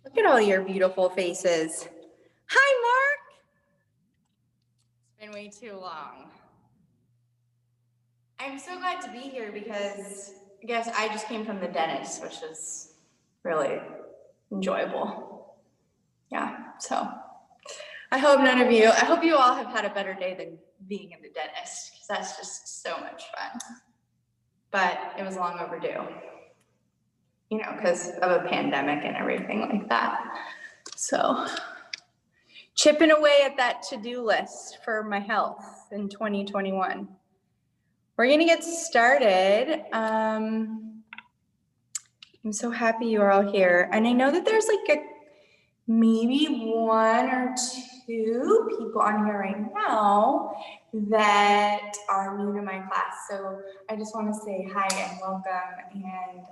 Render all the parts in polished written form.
Look at all your beautiful faces. Hi, Mark. It's been way too long. I'm so glad to be here because I guess I just came from the dentist, which is really enjoyable. Yeah, so I hope you all have had a better day than being in the dentist because that's just so much fun. But it was long overdue, because of a pandemic and everything like that. So chipping away at that to-do list for my health in 2021. We're gonna get started. I'm so happy you're all here. And I know that there's maybe one or two people on here right now that are new to my class. So I just wanna say hi and welcome. And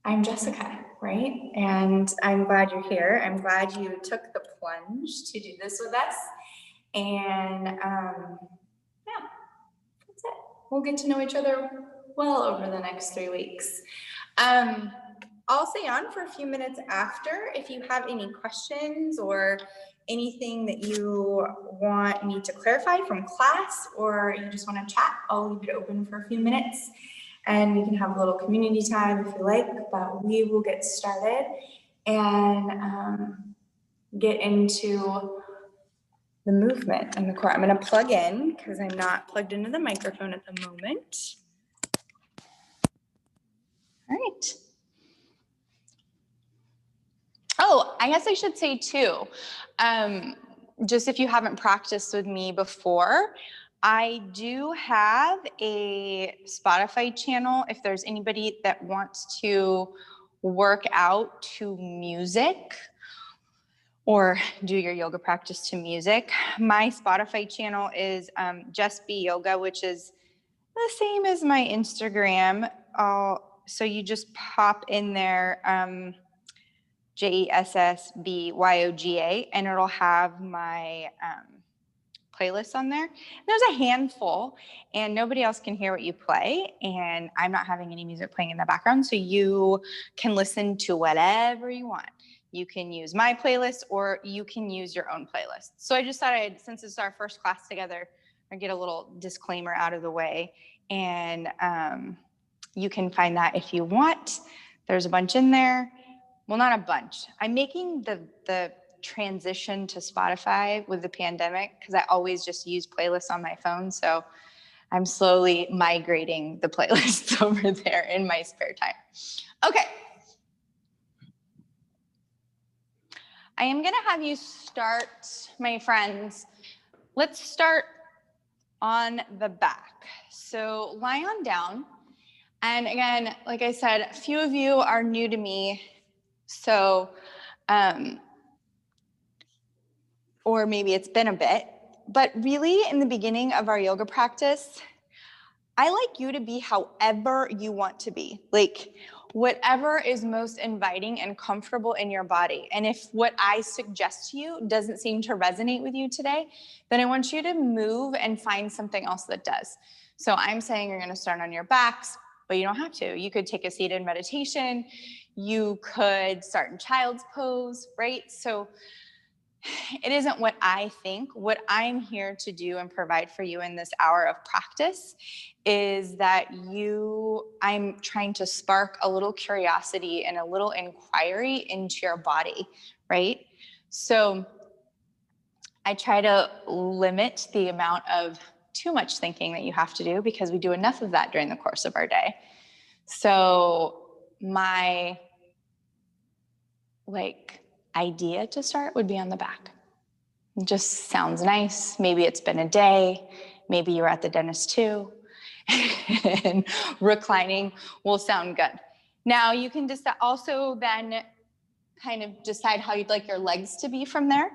I'm Jessica, right? And I'm glad you're here. I'm glad you took the plunge to do this with us. And yeah, that's it. We'll get to know each other well over the next 3 weeks. I'll stay on for a few minutes after if you have any questions or anything that you want me to clarify from class, or you just want to chat. I'll leave it open for a few minutes and we can have a little community time if you like, but we will get started and get into the movement and the core. I'm going to plug in because I'm not plugged into the microphone at the moment. All right. Oh, I guess I should say too, just if you haven't practiced with me before, I do have a Spotify channel if there's anybody that wants to work out to music or do your yoga practice to music. My Spotify channel is Just Be Yoga, which is the same as my Instagram. So you just pop in there, JESSBYOGA, and it'll have my playlist on there. There's a handful, and nobody else can hear what you play, and I'm not having any music playing in the background, so you can listen to whatever you want. You can use my playlist, or you can use your own playlist. So I just thought since it's our first class together, I'd get a little disclaimer out of the way, and you can find that if you want. There's a bunch in there. Well, not a bunch. I'm making the transition to Spotify with the pandemic because I always just use playlists on my phone. So I'm slowly migrating the playlists over there in my spare time. Okay. I am going to have you start, my friends. Let's start on the back. So lie on down. And again, like I said, a few of you are new to me. So, or maybe it's been a bit, but really in the beginning of our yoga practice, I like you to be however you want to be, like whatever is most inviting and comfortable in your body. And if what I suggest to you doesn't seem to resonate with you today, then I want you to move and find something else that does. So I'm saying you're going to start on your backs, but you don't have to. You could take a seated meditation. You could start in child's pose, right? So it isn't what I think. What I'm here to do and provide for you in this hour of practice is that I'm trying to spark a little curiosity and a little inquiry into your body, right? So I try to limit the amount of too much thinking that you have to do because we do enough of that during the course of our day. So my idea to start would be on the back. It just sounds nice. Maybe it's been a day. Maybe you're at the dentist too. And reclining will sound good. Now you can also then kind of decide how you'd like your legs to be from there.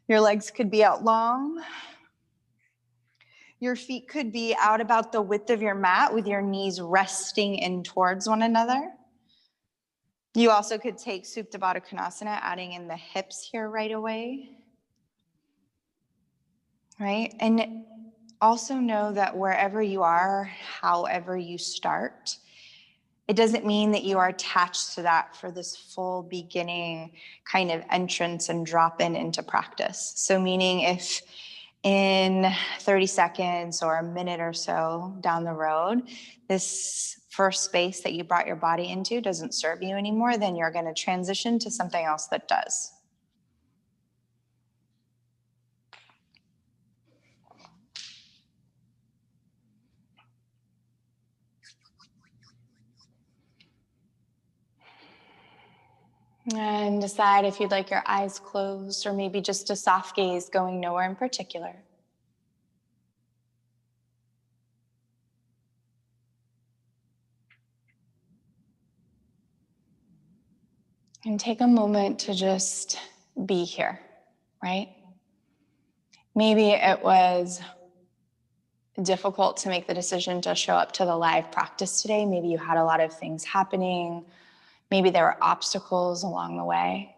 Your legs could be out long. Your feet could be out about the width of your mat with your knees resting in towards one another. You also could take Supta Baddha Konasana, adding in the hips here right away. Right? And also know that wherever you are, however you start, It doesn't mean that you are attached to that for this full beginning kind of entrance and drop in into practice. So meaning if in 30 seconds or a minute or so down the road, this first space that you brought your body into doesn't serve you anymore, then you're going to transition to something else that does. And decide if you'd like your eyes closed or maybe just a soft gaze going nowhere in particular. And take a moment to just be here, right? Maybe it was difficult to make the decision to show up to the live practice today. Maybe you had a lot of things happening. Maybe there were obstacles along the way.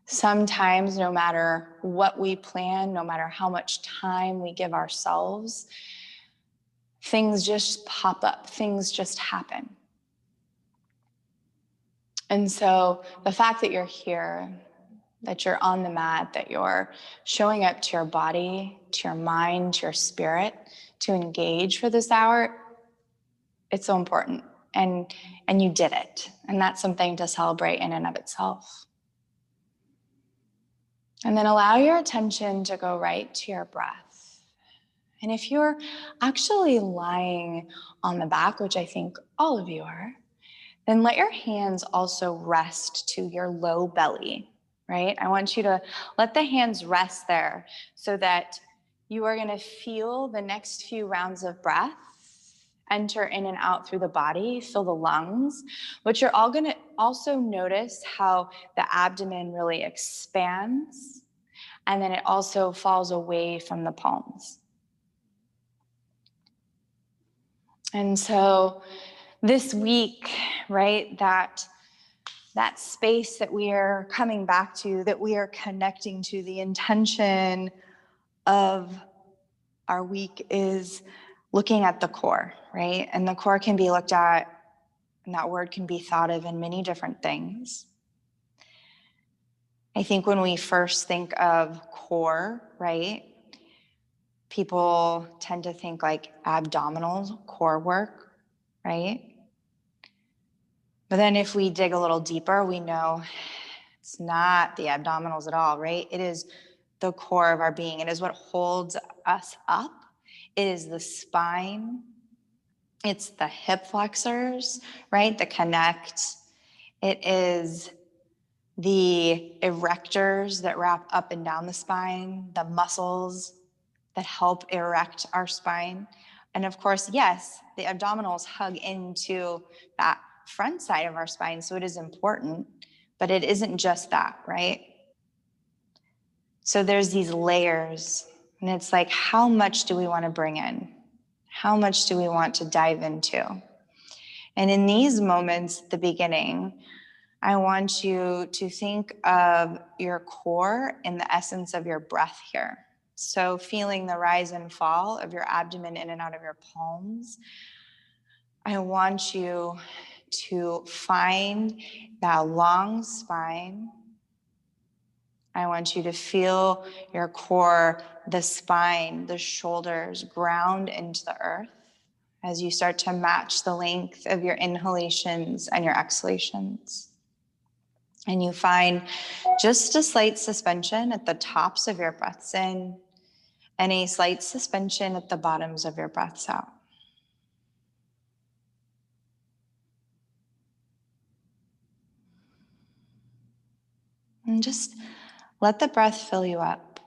Sometimes, no matter what we plan, no matter how much time we give ourselves, things just pop up, things just happen. And so the fact that you're here, that you're on the mat, that you're showing up to your body, to your mind, to your spirit, to engage for this hour, it's so important. And you did it. And that's something to celebrate in and of itself. And then allow your attention to go right to your breath. And if you're actually lying on the back, which I think all of you are, then let your hands also rest to your low belly, right? I want you to let the hands rest there so that you are going to feel the next few rounds of breath enter in and out through the body, fill the lungs, but you're all going to also notice how the abdomen really expands, and then it also falls away from the palms. And so this week, right, that space that we are coming back to, that we are connecting to, the intention of our week is looking at the core, right? And the core can be looked at, and that word can be thought of in many different things. I think when we first think of core, right, people tend to think like abdominal core work, right? But then if we dig a little deeper, we know it's not the abdominals at all, right? It is the core of our being. It is what holds us up. It is the spine. It's the hip flexors, right, that connect. It is the erectors that wrap up and down the spine, the muscles that help erect our spine. And of course, yes, the abdominals hug into that front side of our spine, so it is important, but it isn't just that, right? So there's these layers, and it's like, how much do we want to bring in? How much do we want to dive into? And in these moments, the beginning, I want you to think of your core in the essence of your breath here. So feeling the rise and fall of your abdomen in and out of your palms. I want you to find that long spine. I want you to feel your core, the spine, the shoulders ground into the earth as you start to match the length of your inhalations and your exhalations. And you find just a slight suspension at the tops of your breaths in and a slight suspension at the bottoms of your breaths out. And just let the breath fill you up.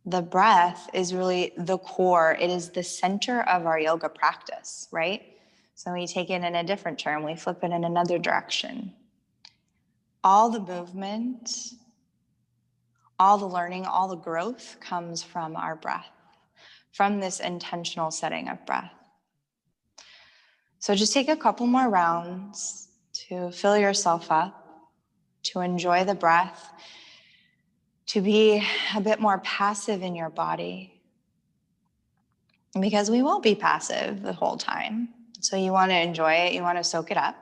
The breath is really the core. It is the center of our yoga practice, right? So we take it in a different term, we flip it in another direction. All the movement, all the learning, all the growth comes from our breath, from this intentional setting of breath. So just take a couple more rounds to fill yourself up, to enjoy the breath, to be a bit more passive in your body. because we won't be passive the whole time. So you want to enjoy it. You want to soak it up.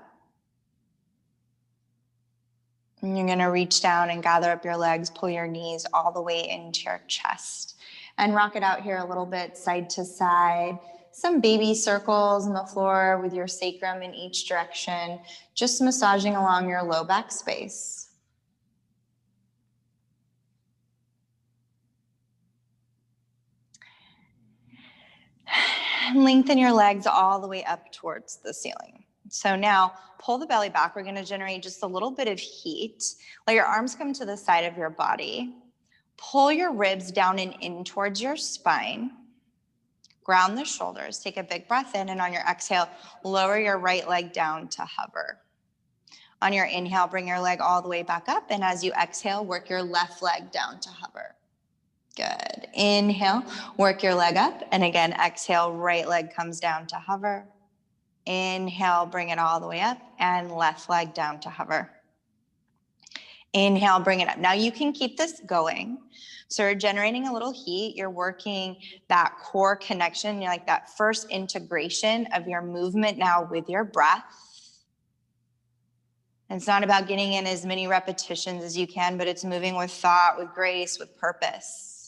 And you're going to reach down and gather up your legs, pull your knees all the way into your chest, and rock it out here a little bit, side to side. Some baby circles on the floor with your sacrum in each direction, just massaging along your low back space. Lengthen your legs all the way up towards the ceiling. So now pull the belly back. We're going to generate just a little bit of heat. Let your arms come to the side of your body. Pull your ribs down and in towards your spine. Ground the shoulders. Take a big breath in, and on your exhale, lower your right leg down to hover. On your inhale, bring your leg all the way back up, and as you exhale, work your left leg down to hover. Good. Inhale, work your leg up, and again, exhale, right leg comes down to hover. Inhale, bring it all the way up, and left leg down to hover. Inhale, bring it up. Now you can keep this going. So you're generating a little heat. You're working that core connection, like that first integration of your movement now with your breath. And it's not about getting in as many repetitions as you can, but it's moving with thought, with grace, with purpose.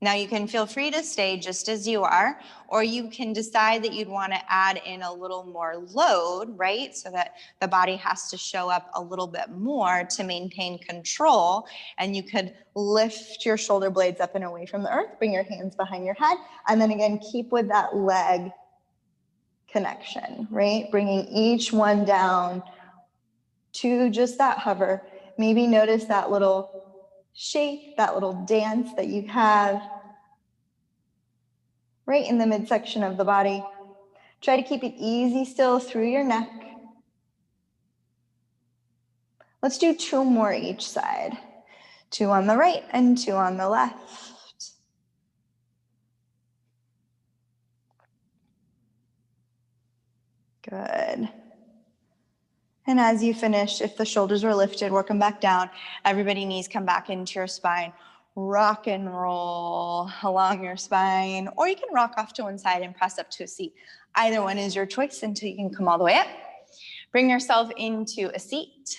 Now you can feel free to stay just as you are, or you can decide that you'd want to add in a little more load, right? So that the body has to show up a little bit more to maintain control. And you could lift your shoulder blades up and away from the earth, bring your hands behind your head, and then again, keep with that leg connection, right? Bringing each one down to just that hover. Maybe notice that little shake, that little dance that you have right in the midsection of the body. Try to keep it easy still through your neck. Let's do 2 more each side. 2 on the right and 2 on the left. Good. And as you finish, if the shoulders were lifted, work them back down. Everybody, knees come back into your spine. Rock and roll along your spine, or you can rock off to one side and press up to a seat. Either one is your choice until you can come all the way up. Bring yourself into a seat.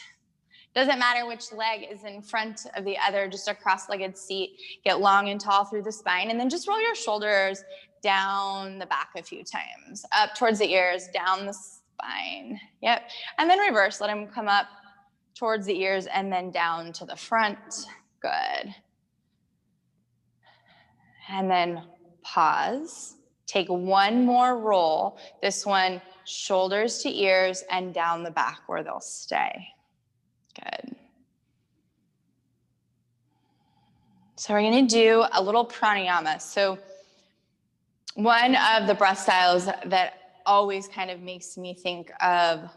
Doesn't matter which leg is in front of the other, just a cross-legged seat. Get long and tall through the spine, and then just roll your shoulders down the back a few times, up towards the ears, down the spine. Yep. And then reverse. Let them come up towards the ears and then down to the front. Good. And then pause. Take one more roll. This one, shoulders to ears and down the back where they'll stay. Good. So we're going to do a little pranayama. So one of the breath styles that always kind of makes me think of,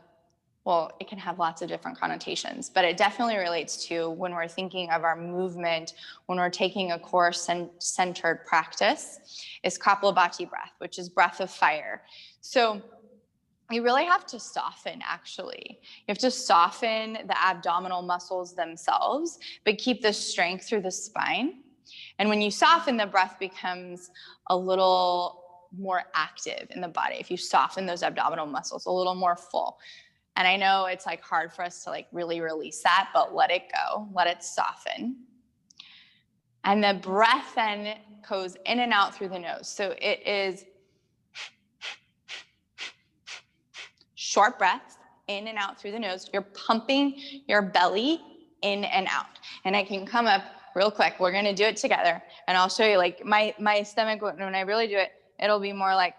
well, it can have lots of different connotations, but it definitely relates to when we're thinking of our movement, when we're taking a core-centered practice, is Kapalabhati breath, which is breath of fire. So you really have to soften, actually. You have to soften the abdominal muscles themselves, but keep the strength through the spine. And when you soften, the breath becomes a little more active in the body. If you soften those abdominal muscles, a little more full. And I know it's like hard for us to like really release that, but let it go, let it soften. And the breath then goes in and out through the nose. So it is short breaths in and out through the nose. You're pumping your belly in and out. And I can come up real quick. We're going to do it together. And I'll show you like my stomach, when I really do it, it'll be more like,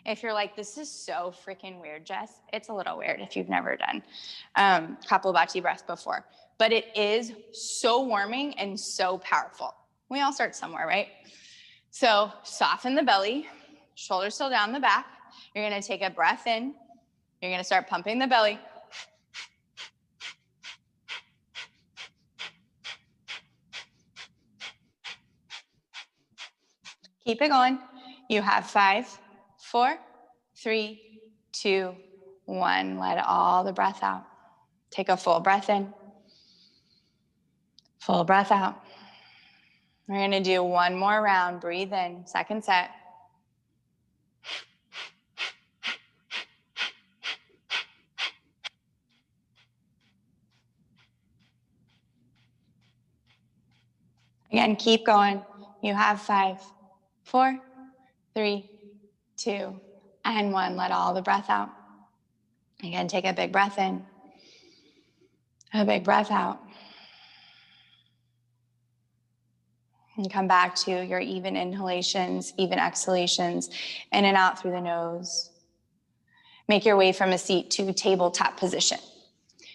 if you're like, this is so freaking weird, Jess, it's a little weird if you've never done Kapalabhati breath before. But it is so warming and so powerful. We all start somewhere, right? So soften the belly, shoulders still down the back. You're going to take a breath in. You're going to start pumping the belly. Keep it going. You have 5, 4, 3, 2, 1. Let all the breath out. Take a full breath in. Full breath out. We're going to do one more round. Breathe in, second set. Again, keep going. You have 5, 4, 3, 2, and 1. Let all the breath out. Again, take a big breath in, a big breath out. And come back to your even inhalations, even exhalations, in and out through the nose. Make your way from a seat to tabletop position.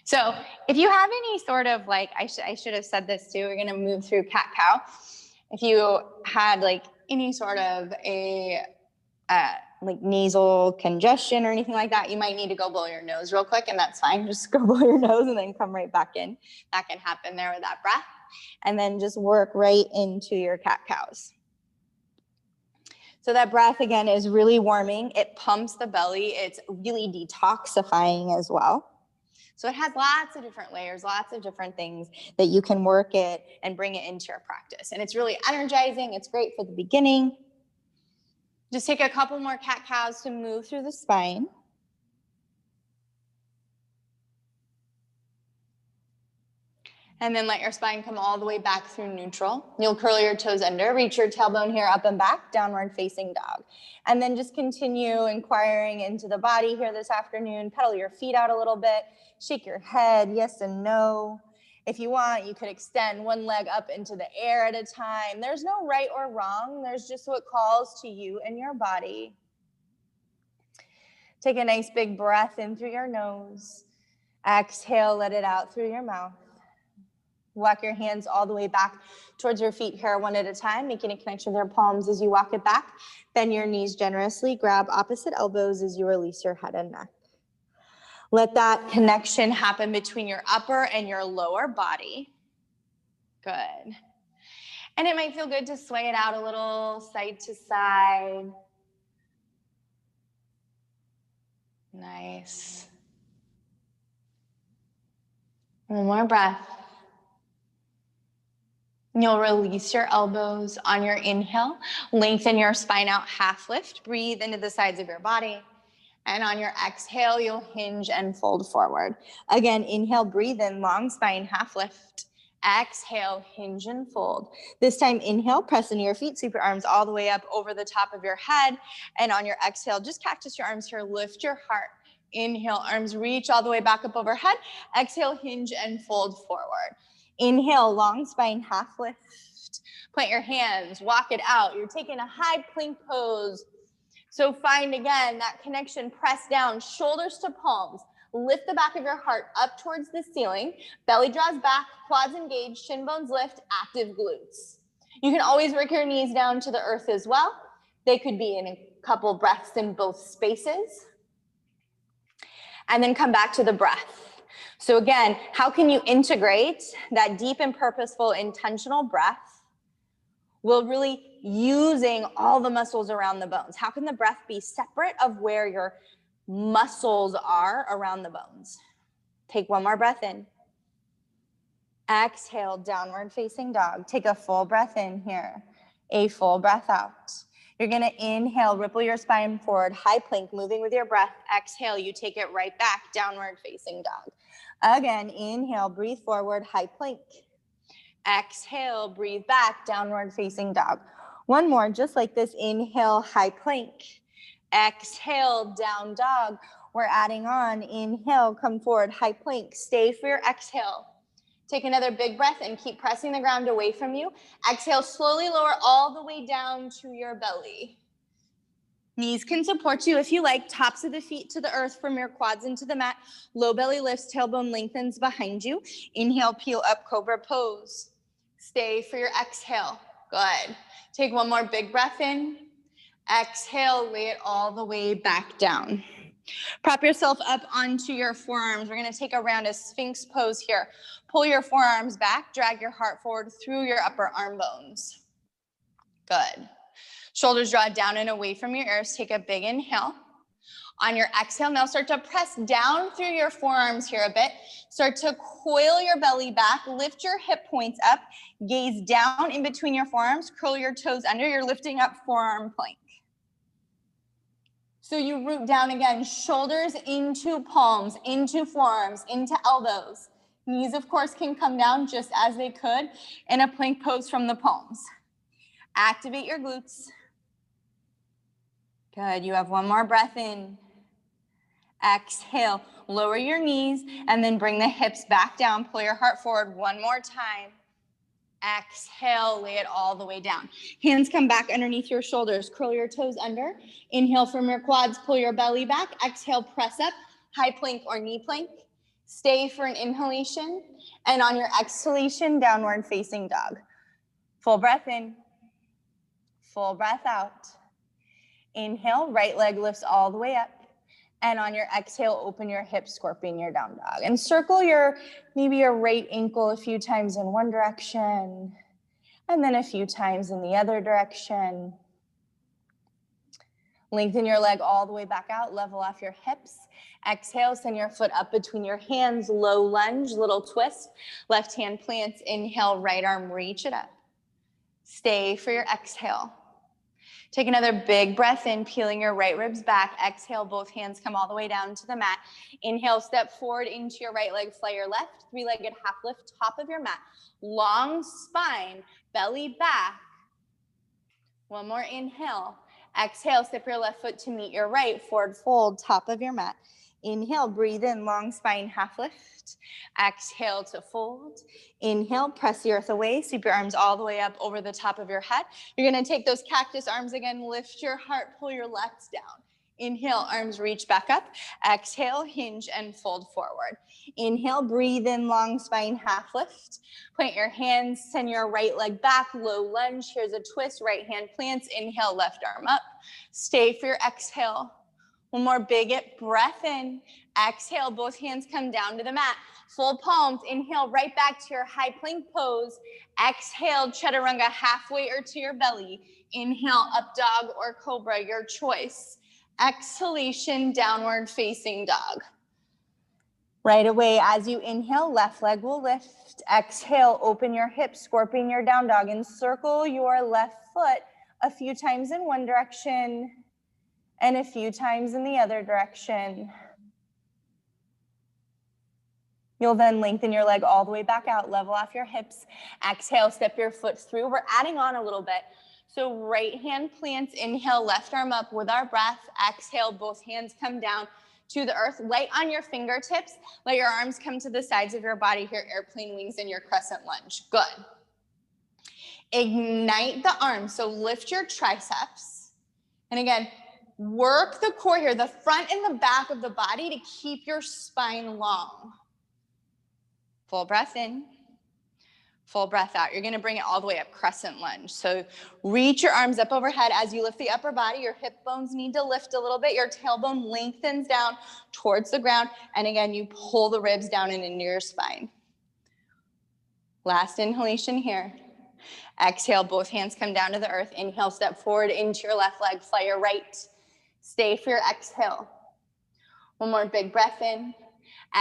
So if you have any sort of like, I should have said this too, we're going to move through cat-cow. If you had like any sort of a like nasal congestion or anything like that, you might need to go blow your nose real quick, and that's fine. Just go blow your nose and then come right back in. That can happen there with that breath. And then just work right into your cat-cows. So that breath, again, is really warming. It pumps the belly. It's really detoxifying as well. So it has lots of different layers, lots of different things that you can work it and bring it into your practice. And it's really energizing. It's great for the beginning. Just take a couple more cat-cows to move through the spine. And then let your spine come all the way back through neutral. You'll curl your toes under, reach your tailbone here up and back, downward facing dog. And then just continue inquiring into the body here this afternoon. Pedal your feet out a little bit, shake your head, yes and no. If you want, you could extend one leg up into the air at a time. There's no right or wrong. There's just what calls to you and your body. Take a nice big breath in through your nose. Exhale, let it out through your mouth. Walk your hands all the way back towards your feet here, one at a time, making a connection with your palms as you walk it back. Bend your knees generously. Grab opposite elbows as you release your head and neck. Let that connection happen between your upper and your lower body. Good. And it might feel good to sway it out a little, side to side. Nice. One more breath. You'll release your elbows on your inhale. Lengthen your spine out, half lift. Breathe into the sides of your body. And on your exhale, you'll hinge and fold forward. Again, inhale, breathe in, long spine, half lift. Exhale, hinge and fold. This time, inhale, press into your feet, sweep your arms all the way up over the top of your head. And on your exhale, just cactus your arms here, lift your heart. Inhale, arms reach all the way back up overhead. Exhale, hinge and fold forward. Inhale, long spine, half lift. Plant your hands, walk it out. You're taking a high plank pose. So find, again, that connection, press down, shoulders to palms. Lift the back of your heart up towards the ceiling. Belly draws back, quads engage, shin bones lift, active glutes. You can always work your knees down to the earth as well. They could be in a couple breaths in both spaces. And then come back to the breath. So again, how can you integrate that deep and purposeful intentional breath while really using all the muscles around the bones? How can the breath be separate of where your muscles are around the bones? Take one more breath in. Exhale, downward facing dog. Take a full breath in here, a full breath out. You're gonna inhale, ripple your spine forward, high plank, moving with your breath. Exhale, you take it right back, downward facing dog. Again, inhale, breathe forward, high plank. Exhale, breathe back, downward facing dog. One more, just like this, inhale, high plank. Exhale, down dog. We're adding on, inhale, come forward, high plank. Stay for your exhale. Take another big breath and keep pressing the ground away from you. Exhale, slowly lower all the way down to your belly. Knees can support you if you like. Tops of the feet to the earth from your quads into the mat. Low belly lifts, tailbone lengthens behind you. Inhale, peel up, cobra pose. Stay for your exhale. Good. Take one more big breath in. Exhale, lay it all the way back down. Prop yourself up onto your forearms. We're going to take a round of Sphinx pose here. Pull your forearms back, drag your heart forward through your upper arm bones. Good. Shoulders draw down and away from your ears. Take a big inhale. On your exhale, now start to press down through your forearms here a bit. Start to coil your belly back, lift your hip points up, gaze down in between your forearms, curl your toes under. You're lifting up forearm plank. So you root down again, shoulders into palms, into forearms, into elbows. Knees, of course, can come down just as they could in a plank pose from the palms. Activate your glutes. Good, you have one more breath in. Exhale, lower your knees, and then bring the hips back down. Pull your heart forward one more time. Exhale, lay it all the way down. Hands come back underneath your shoulders. Curl your toes under. Inhale from your quads, pull your belly back. Exhale, press up, high plank or knee plank. Stay for an inhalation. And on your exhalation, downward facing dog. Full breath in. Full breath out. Inhale, right leg lifts all the way up. And on your exhale, open your hips, scorpion your down dog. And circle maybe your right ankle a few times in one direction, and then a few times in the other direction. Lengthen your leg all the way back out, level off your hips. Exhale, send your foot up between your hands, low lunge, little twist. Left hand plants, inhale, right arm, reach it up. Stay for your exhale. Take another big breath in, peeling your right ribs back. Exhale, both hands come all the way down to the mat. Inhale, step forward into your right leg, fly your left, three-legged half lift, top of your mat. Long spine, belly back. One more inhale. Exhale, step your left foot to meet your right, forward fold, top of your mat. Inhale, breathe in, long spine, half lift. Exhale to fold. Inhale, press the earth away, sweep your arms all the way up over the top of your head. You're gonna take those cactus arms again, lift your heart, pull your legs down. Inhale, arms reach back up. Exhale, hinge and fold forward. Inhale, breathe in, long spine, half lift. Plant your hands, send your right leg back, low lunge. Here's a twist, right hand plants. Inhale, left arm up. Stay for your exhale. One more big breath in. Exhale, both hands come down to the mat. Full palms. Inhale, right back to your high plank pose. Exhale, chaturanga halfway or to your belly. Inhale, up dog or cobra, your choice. Exhalation, downward facing dog. Right away, as you inhale, left leg will lift. Exhale, open your hips, scorpion your down dog, and circle your left foot a few times in one direction and a few times in the other direction. You'll then lengthen your leg all the way back out, level off your hips. Exhale, step your foot through. We're adding on a little bit. So right hand plants, inhale, left arm up with our breath. Exhale, both hands come down to the earth. Light on your fingertips. Let your arms come to the sides of your body here, airplane wings in your crescent lunge. Good. Ignite the arms. So lift your triceps. And again, work the core here, the front and the back of the body to keep your spine long. Full breath in, full breath out. You're gonna bring it all the way up, crescent lunge. So reach your arms up overhead as you lift the upper body. Your hip bones need to lift a little bit. Your tailbone lengthens down towards the ground. And again, you pull the ribs down and into your spine. Last inhalation here. Exhale, both hands come down to the earth. Inhale, step forward into your left leg, fly your right. Stay for your exhale. One more big breath in.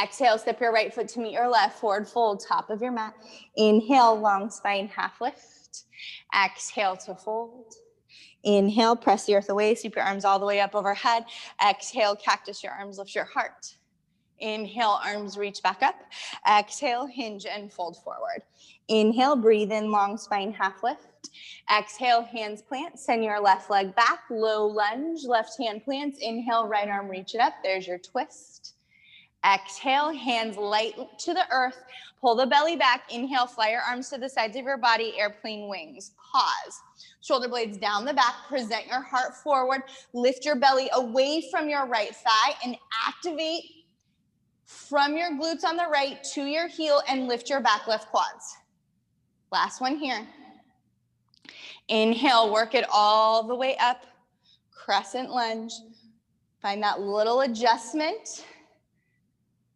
Exhale, step your right foot to meet your left, forward fold, top of your mat. Inhale, long spine, half lift. Exhale to fold. Inhale, press the earth away, sweep your arms all the way up overhead. Exhale, cactus your arms, lift your heart. Inhale, arms reach back up. Exhale, hinge and fold forward. Inhale, breathe in, long spine, half lift. Exhale, hands plant, send your left leg back, low lunge, left hand plants. Inhale, right arm, reach it up. There's your twist. Exhale, hands light to the earth. Pull the belly back. Inhale, fly your arms to the sides of your body, airplane wings. Pause. Shoulder blades down the back. Present your heart forward. Lift your belly away from your right thigh and activate from your glutes on the right to your heel and lift your back left quads. Last one here. Inhale, work it all the way up. Crescent lunge. Find that little adjustment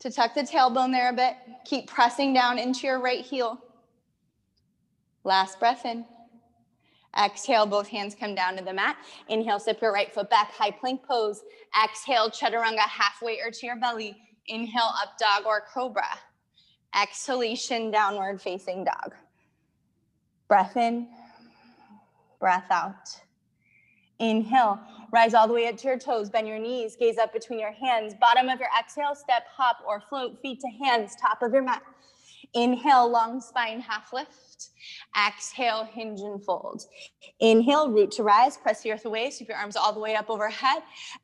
to tuck the tailbone there a bit. Keep pressing down into your right heel. Last breath in. Exhale, both hands come down to the mat. Inhale, step your right foot back, high plank pose. Exhale, chaturanga, halfway or to your belly. Inhale, up dog or cobra. Exhalation, downward facing dog. Breath in, breath out. Inhale, rise all the way up to your toes, bend your knees, gaze up between your hands. Bottom of your exhale, step, hop, or float, feet to hands, top of your mat. Inhale, long spine, half lift. Exhale, hinge and fold. Inhale, root to rise, press the earth away, sweep your arms all the way up overhead.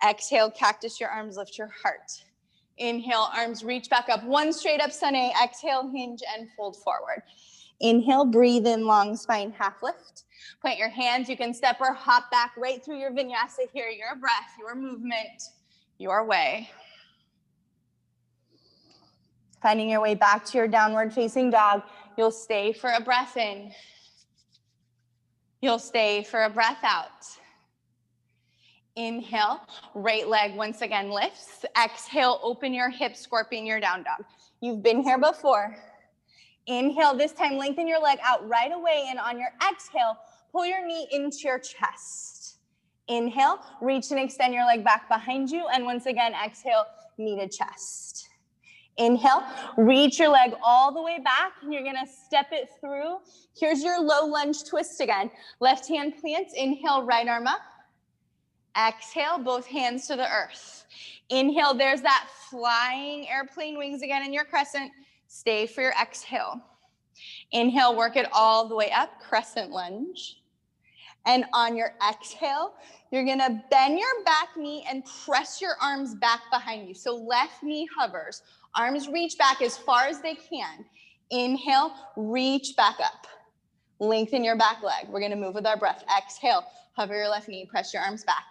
Exhale, cactus your arms, lift your heart. Inhale, arms reach back up, one straight up sunny. Exhale, hinge and fold forward. Inhale, breathe in, long spine, half lift. Plant your hands, you can step or hop back right through your vinyasa here, your breath, your movement, your way. Finding your way back to your downward facing dog. You'll stay for a breath in. You'll stay for a breath out. Inhale, right leg once again lifts. Exhale, open your hips, scorpion your down dog. You've been here before. Inhale, this time lengthen your leg out right away, and on your exhale, pull your knee into your chest. Inhale, reach and extend your leg back behind you, and once again, exhale, knee to chest. Inhale, reach your leg all the way back, and you're gonna step it through. Here's your low lunge twist again. Left hand plants, inhale, right arm up. Exhale, both hands to the earth. Inhale, there's that flying airplane wings again in your crescent. Stay for your exhale. Inhale, work it all the way up, crescent lunge. And on your exhale, you're gonna bend your back knee and press your arms back behind you. So left knee hovers, arms reach back as far as they can. Inhale, reach back up. Lengthen your back leg. We're gonna move with our breath. Exhale, hover your left knee, press your arms back.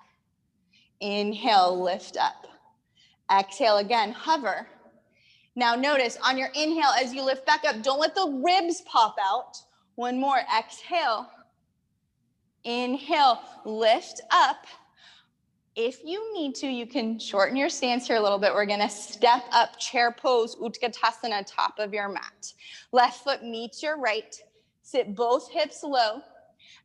Inhale, lift up. Exhale again, hover. Now notice on your inhale, as you lift back up, don't let the ribs pop out. One more, exhale. Inhale, lift up. If you need to, you can shorten your stance here a little bit. We're gonna step up, chair pose, Utkatasana, top of your mat. Left foot meets your right. Sit both hips low.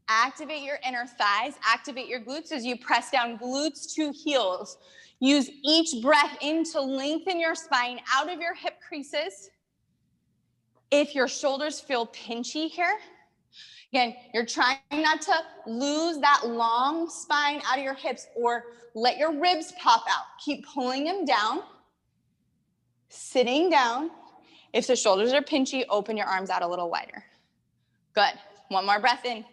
Activate your inner thighs, activate your glutes as you press down, glutes to heels. Use each breath in to lengthen your spine out of your hip creases. If your shoulders feel pinchy here, again, you're trying not to lose that long spine out of your hips or let your ribs pop out. Keep pulling them down, sitting down. If the shoulders are pinchy, open your arms out a little wider. Good. One more breath in.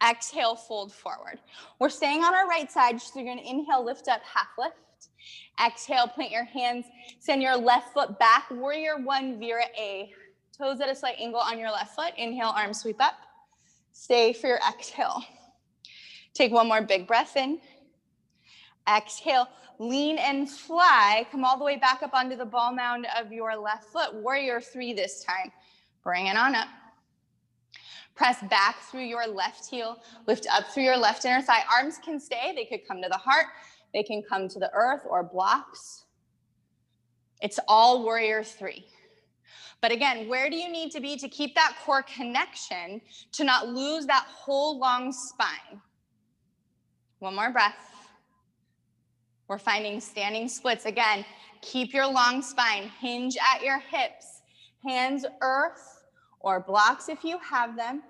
Exhale, fold forward. We're staying on our right side, so you're gonna inhale, lift up, half lift. Exhale, plant your hands, send your left foot back, warrior one, Vira A. Toes at a slight angle on your left foot. Inhale, arms sweep up. Stay for your exhale. Take one more big breath in. Exhale, lean and fly. Come all the way back up onto the ball mound of your left foot. Warrior three this time. Bring it on up. Press back through your left heel. Lift up through your left inner thigh. Arms can stay. They could come to the heart. They can come to the earth or blocks. It's all warrior three. But again, where do you need to be to keep that core connection, to not lose that whole long spine? One more breath. We're finding standing splits. Again, keep your long spine. Hinge at your hips. Hands earth or blocks if you have them.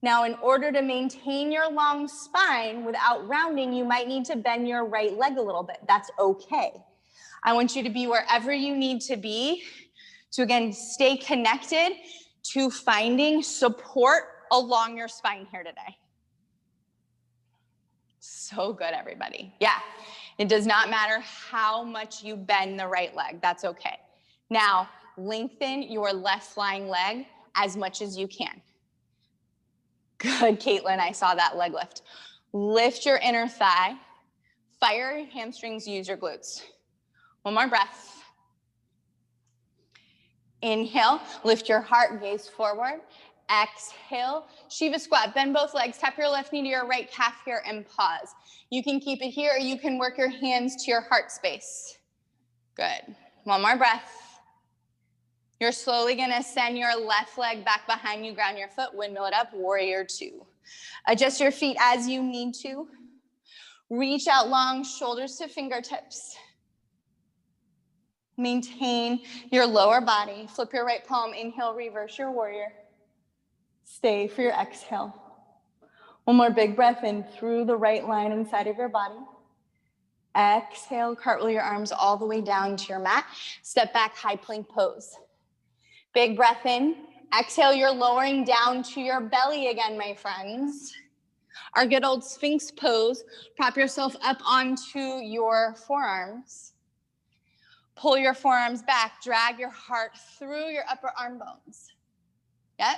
Now, in order to maintain your long spine without rounding, you might need to bend your right leg a little bit. That's okay. I want you to be wherever you need to be to, again, stay connected to finding support along your spine here today. So good, everybody. Yeah, it does not matter how much you bend the right leg. That's okay. Now, lengthen your left flying leg as much as you can. Good, Caitlin, I saw that leg lift. Lift your inner thigh. Fire your hamstrings, use your glutes. One more breath. Inhale, lift your heart, gaze forward. Exhale, Shiva squat, bend both legs, tap your left knee to your right calf here and pause. You can keep it here or you can work your hands to your heart space. Good. One more breath. You're slowly gonna send your left leg back behind you, ground your foot, windmill it up, warrior two. Adjust your feet as you need to. Reach out long, shoulders to fingertips. Maintain your lower body. Flip your right palm, inhale, reverse your warrior. Stay for your exhale. One more big breath in through the right line inside of your body. Exhale, cartwheel your arms all the way down to your mat. Step back, high plank pose. Big breath in. Exhale, you're lowering down to your belly again, my friends. Our good old Sphinx pose. Prop yourself up onto your forearms. Pull your forearms back. Drag your heart through your upper arm bones. Yep.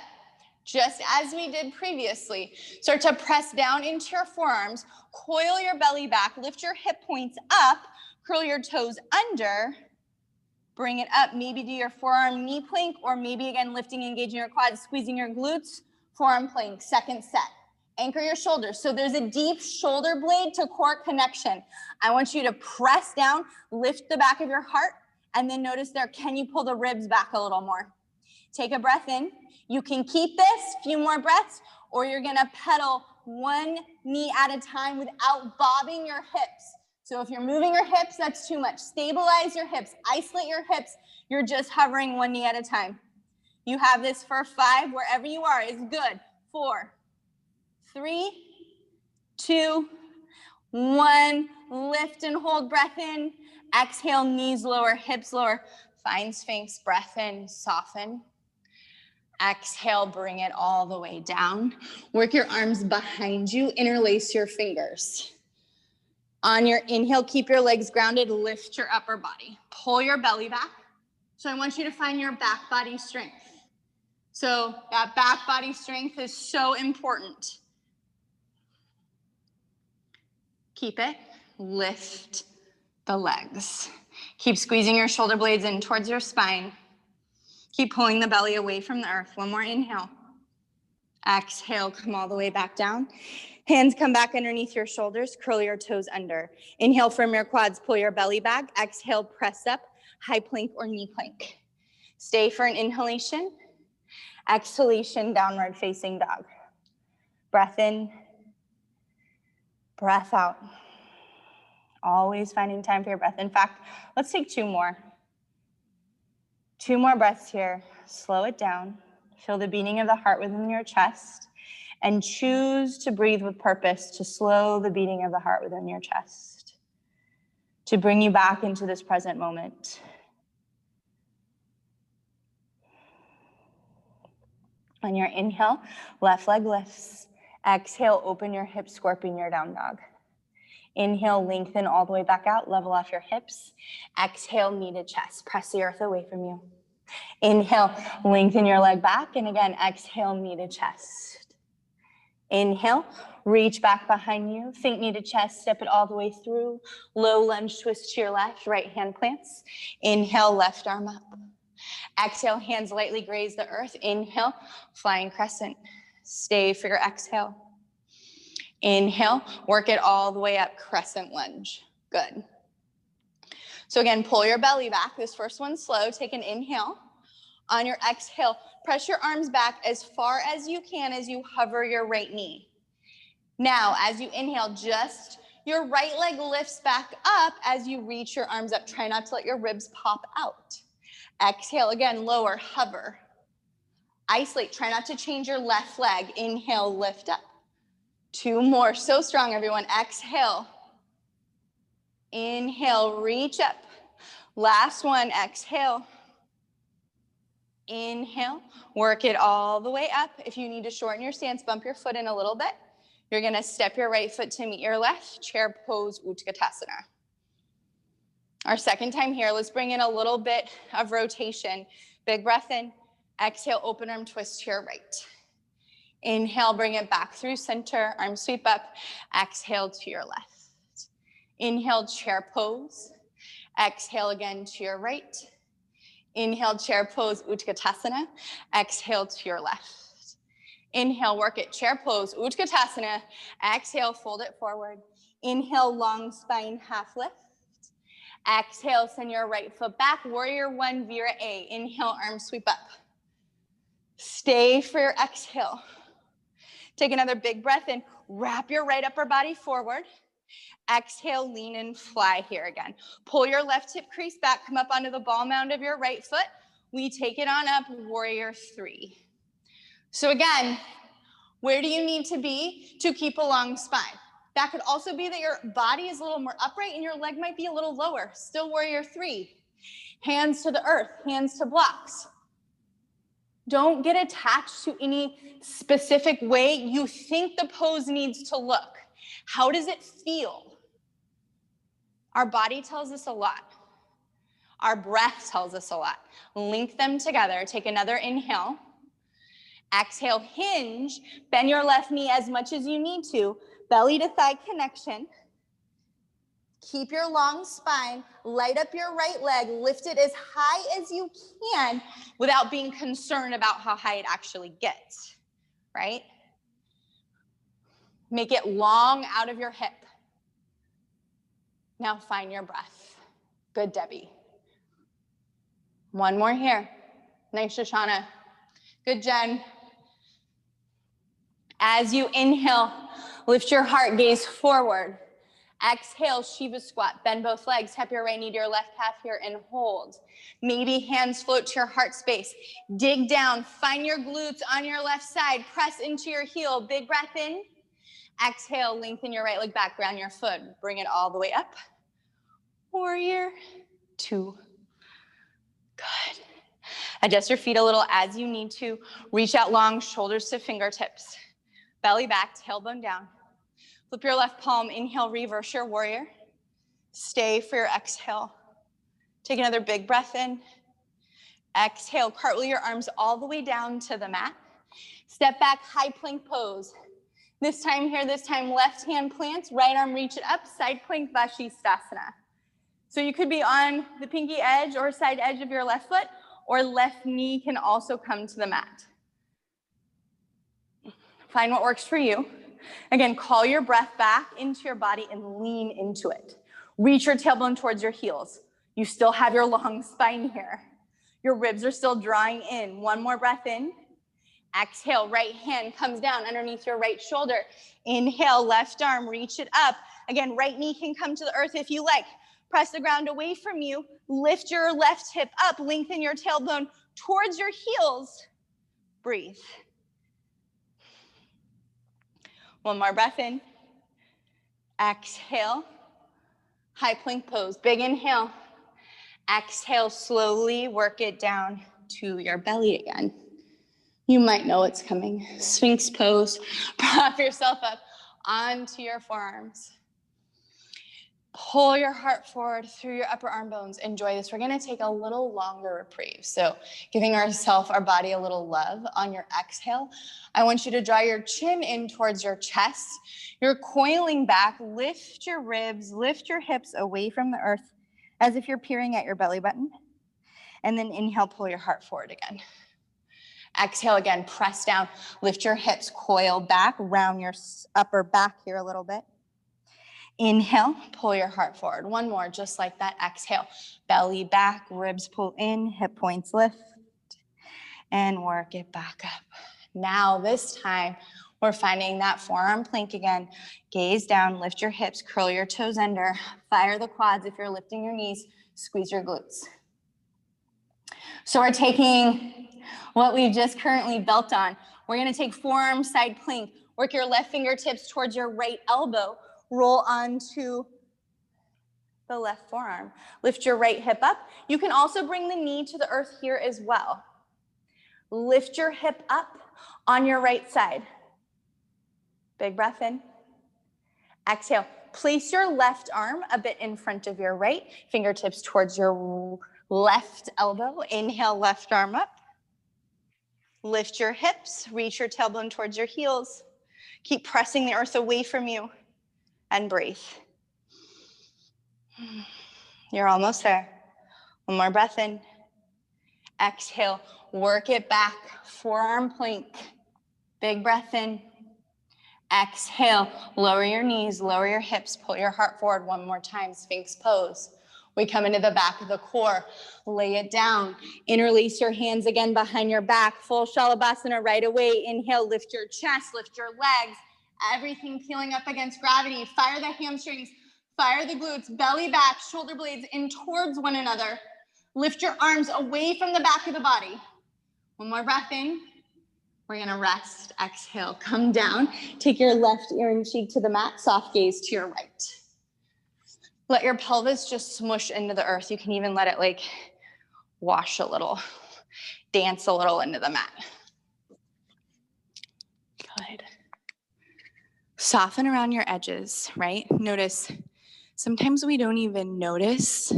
Just as we did previously. Start to press down into your forearms. Coil your belly back. Lift your hip points up. Curl your toes under. Bring it up. Maybe do your forearm knee plank, or maybe again lifting, engaging your quads, squeezing your glutes. Forearm plank, second set. Anchor your shoulders. So there's a deep shoulder blade to core connection. I want you to press down, lift the back of your heart, and then notice there, can you pull the ribs back a little more? Take a breath in. You can keep this, few more breaths, or you're gonna pedal one knee at a time without bobbing your hips. So if you're moving your hips, that's too much. Stabilize your hips, isolate your hips. You're just hovering one knee at a time. You have this for 5, wherever you are is good. 4, 3, 2, 1. Lift and hold, breath in. Exhale, knees lower, hips lower. Find Sphinx, breath in, soften. Exhale, bring it all the way down. Work your arms behind you, interlace your fingers. On your inhale, keep your legs grounded, lift your upper body. Pull your belly back. So I want you to find your back body strength. So that back body strength is so important. Keep it, lift the legs. Keep squeezing your shoulder blades in towards your spine. Keep pulling the belly away from the earth. One more inhale. Exhale, come all the way back down. Hands come back underneath your shoulders, curl your toes under. Inhale from your quads, pull your belly back. Exhale, press up, high plank or knee plank. Stay for an inhalation. Exhalation, downward facing dog. Breath in, breath out. Always finding time for your breath. In fact, let's take 2 more. 2 more breaths here. Slow it down. Feel the beating of the heart within your chest, and choose to breathe with purpose to slow the beating of the heart within your chest, to bring you back into this present moment. On your inhale, left leg lifts. Exhale, open your hips, scorpion your down dog. Inhale, lengthen all the way back out, level off your hips. Exhale, knee to chest. Press the earth away from you. Inhale, lengthen your leg back, and again, exhale, knee to chest. Inhale, reach back behind you, think knee to chest, step it all the way through. Low lunge twist to your left, right hand plants. Inhale, left arm up. Exhale, hands lightly graze the earth. Inhale, flying crescent. Stay for your exhale. Inhale, work it all the way up, crescent lunge. Good. So again, pull your belly back. This first one's slow. Take an inhale. On your exhale, press your arms back as far as you can as you hover your right knee. Now, as you inhale, just your right leg lifts back up as you reach your arms up. Try not to let your ribs pop out. Exhale, again, lower, hover. Isolate, try not to change your left leg. Inhale, lift up. 2 more, so strong, everyone. Exhale. Inhale, reach up. Last one, exhale. Inhale, work it all the way up. If you need to shorten your stance, bump your foot in a little bit. You're gonna step your right foot to meet your left, chair pose, Utkatasana. Our second time here, let's bring in a little bit of rotation. Big breath in, exhale, open arm twist to your right. Inhale, bring it back through center, arm sweep up, exhale to your left. Inhale, chair pose. Exhale again to your right. Inhale, chair pose, Utkatasana. Exhale to your left. Inhale, work it, chair pose, Utkatasana. Exhale, fold it forward. Inhale, long spine, half lift. Exhale, send your right foot back. Warrior one, Vira A. Inhale, arms sweep up. Stay for your exhale. Take another big breath in. Wrap your right upper body forward. Exhale, lean and fly here again. Pull your left hip crease back. Come up onto the ball mound of your right foot. We take it on up, warrior three. So again, where do you need to be to keep a long spine? That could also be that your body is a little more upright and your leg might be a little lower. Still warrior three. Hands to the earth, hands to blocks. Don't get attached to any specific way you think the pose needs to look. How does it feel? Our body tells us a lot. Our breath tells us a lot. Link them together. Take another inhale. Exhale, hinge. Bend your left knee as much as you need to. Belly to thigh connection. Keep your long spine. Light up your right leg. Lift it as high as you can without being concerned about how high it actually gets, right? Make it long out of your hip. Now find your breath. Good, Debbie. One more here. Nice, Shoshana. Good, Jen. As you inhale, lift your heart, gaze forward. Exhale, Shiva squat. Bend both legs. Tap your right knee to your left calf here and hold. Maybe hands float to your heart space. Dig down. Find your glutes on your left side. Press into your heel. Big breath in. Exhale, lengthen your right leg back. Ground your foot. Bring it all the way up. Warrior two. Good. Adjust your feet a little as you need to. Reach out long, shoulders to fingertips. Belly back, tailbone down. Flip your left palm. Inhale, reverse your warrior. Stay for your exhale. Take another big breath in. Exhale, cartwheel your arms all the way down to the mat. Step back, high plank pose. This time here, this time left hand plants, right arm reach it up, side plank Vashisthasana. So you could be on the pinky edge or side edge of your left foot, or left knee can also come to the mat. Find what works for you. Again, call your breath back into your body and lean into it. Reach your tailbone towards your heels. You still have your long spine here. Your ribs are still drawing in. One more breath in. Exhale, right hand comes down underneath your right shoulder. Inhale, left arm, reach it up. Again, right knee can come to the earth if you like. Press the ground away from you. Lift your left hip up. Lengthen your tailbone towards your heels. Breathe. One more breath in. Exhale. High plank pose. Big inhale. Exhale, slowly work it down to your belly again. You might know what's coming. Sphinx pose. Prop yourself up onto your forearms. Pull your heart forward through your upper arm bones. Enjoy this. We're going to take a little longer reprieve. So giving our body a little love on your exhale. I want you to draw your chin in towards your chest. You're coiling back. Lift your ribs. Lift your hips away from the earth as if you're peering at your belly button. And then inhale, pull your heart forward again. Exhale again, press down. Lift your hips, coil back, round your upper back here a little bit. Inhale, pull your heart forward. One more, just like that. Exhale, belly back, ribs pull in, hip points lift, and work it back up. Now this time, we're finding that forearm plank again. Gaze down, lift your hips, curl your toes under, fire the quads if you're lifting your knees, squeeze your glutes. So we're taking what we've just currently built on. We're gonna take forearm side plank, work your left fingertips towards your right elbow, roll onto the left forearm. Lift your right hip up. You can also bring the knee to the earth here as well. Lift your hip up on your right side. Big breath in. Exhale. Place your left arm a bit in front of your right. Fingertips towards your left elbow. Inhale, left arm up. Lift your hips. Reach your tailbone towards your heels. Keep pressing the earth away from you. And breathe. You're almost there. One more breath in. Exhale, work it back. Forearm plank. Big breath in. Exhale, lower your knees, lower your hips, pull your heart forward one more time. Sphinx pose. We come into the back of the core, lay it down. Interlace your hands again behind your back. Full Shalabhasana right away. Inhale, lift your chest, lift your legs. Everything peeling up against gravity. Fire the hamstrings, fire the glutes, belly back, shoulder blades in towards one another. Lift your arms away from the back of the body. One more breath in. We're gonna rest, exhale, come down. Take your left ear and cheek to the mat, soft gaze to your right. Let your pelvis just smush into the earth. You can even let it like wash a little, dance a little into the mat. Good. Soften around your edges, right? Notice, sometimes we don't even notice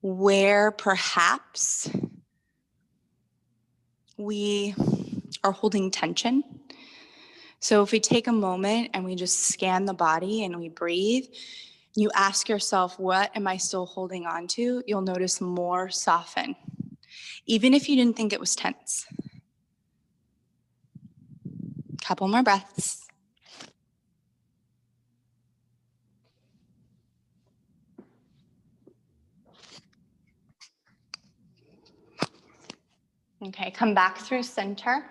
where perhaps we are holding tension. So if we take a moment and we just scan the body and we breathe, you ask yourself, what am I still holding on to? You'll notice more soften, even if you didn't think it was tense. Couple more breaths. Okay, come back through center.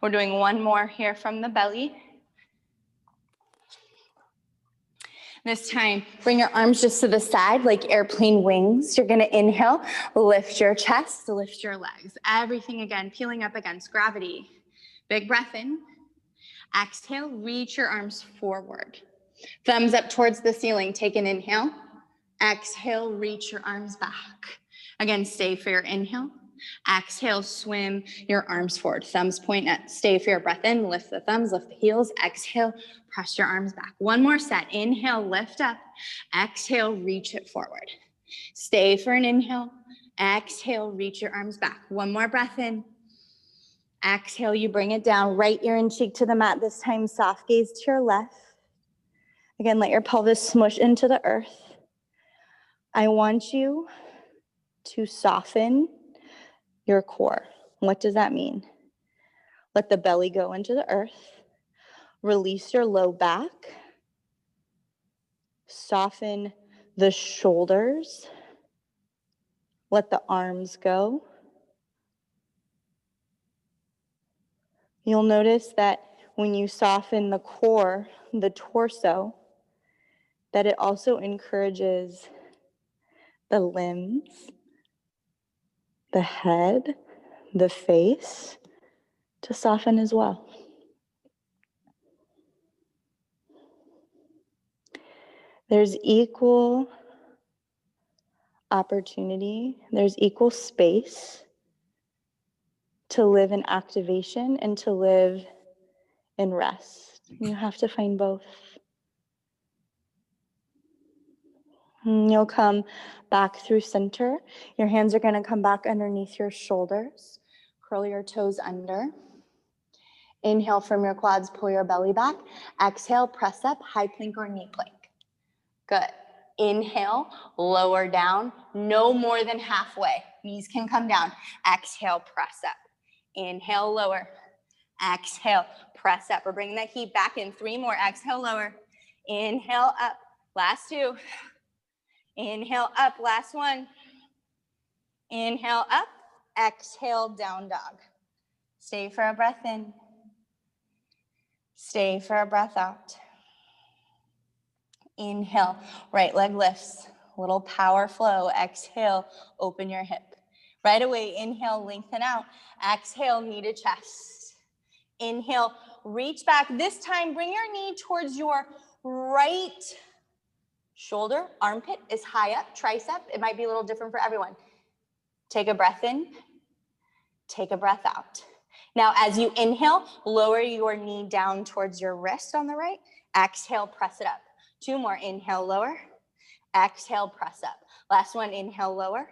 We're doing one more here from the belly. This time, bring your arms just to the side like airplane wings. You're gonna inhale, lift your chest, lift your legs. Everything again, peeling up against gravity. Big breath in. Exhale, reach your arms forward. Thumbs up towards the ceiling, take an inhale. Exhale, reach your arms back. Again, stay for your inhale. Exhale, swim your arms forward. Thumbs point at, stay for your breath in, lift the thumbs, lift the heels. Exhale, press your arms back. One more set. Inhale, lift up. Exhale, reach it forward. Stay for an inhale. Exhale, reach your arms back. One more breath in. Exhale, you bring it down. Right ear and cheek to the mat. This time, soft gaze to your left. Again, let your pelvis smush into the earth. I want you to soften your core. What does that mean? Let the belly go into the earth. Release your low back. Soften the shoulders. Let the arms go. You'll notice that when you soften the core, the torso, that it also encourages the limbs, the head, the face to soften as well. There's equal opportunity, there's equal space to live in activation and to live in rest. You have to find both. And you'll come back through center. Your hands are going to come back underneath your shoulders. Curl your toes under. Inhale from your quads, pull your belly back. Exhale, press up, high plank or knee plank. Good. Inhale, lower down, no more than halfway. Knees can come down. Exhale, press up. Inhale, lower. Exhale, press up. We're bringing that heat back in. 3 more. Exhale, lower. Inhale, up. Last 2. Inhale, up. Last 1. Inhale, up. Exhale, down dog. Stay for a breath in. Stay for a breath out. Inhale, right leg lifts. Little power flow. Exhale, open your hip. Right away, inhale, lengthen out. Exhale, knee to chest. Inhale, reach back. This time, bring your knee towards your right shoulder. Armpit is high up, tricep. It might be a little different for everyone. Take a breath in. Take a breath out. Now, as you inhale, lower your knee down towards your wrist on the right. Exhale, press it up. 2 more. Inhale, lower. Exhale, press up. Last one. Inhale, lower.